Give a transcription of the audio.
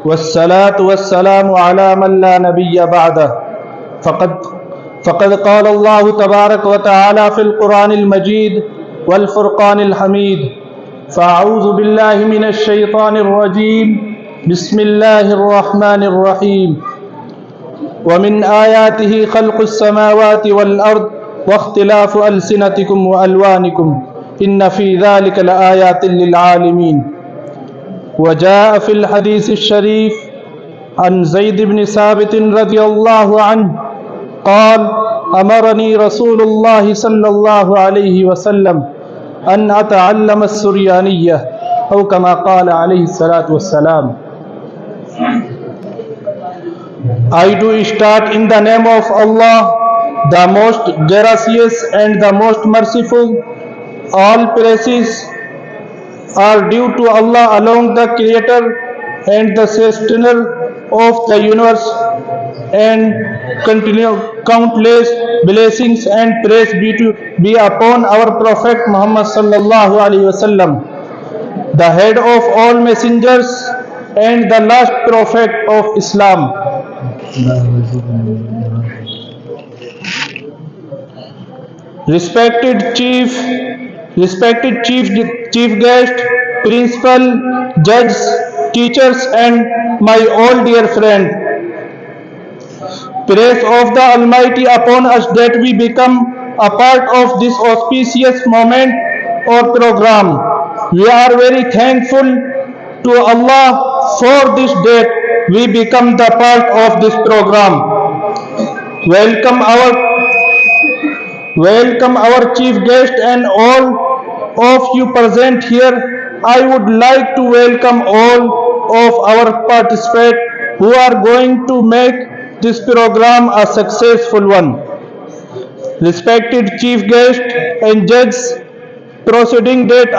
والصلاة والسلام على من لا نبي بعده فقد قال الله تبارك وتعالى في القرآن المجيد والفرقان الحميد. فأعوذ بالله من الشيطان الرجيم. بسم الله الرحمن الرحيم. ومن آياته خلق السماوات والأرض واختلاف ألسنتكم وألوانكم إن في ذلك لآيات للعالمين. وجاء في الحديث الشريف عن زيد بن ثابت رضي الله عنه قال: أمرني رسول الله صلى الله عليه وسلم أن أتعلم السريانية أو كما قال عليه الصلاة والسلام. I do start in the name of Allah, the most gracious and the most merciful. All praises are due to Allah alone, the Creator and the Sustainer of the universe, and countless blessings and praise be upon our Prophet Muhammad sallallahu alaihi wasallam, the head of all messengers and the last prophet of Islam. Respected chief guest, principal, judges, teachers, and my all dear friend. Praise of the Almighty upon us that we become a part of this auspicious moment or program. We are very thankful to Allah for this that we become the part of this program. Welcome our chief guest and all of you present here. I would like to welcome all of our participants who are going to make this program a successful one. Respected chief guest and judges, proceeding that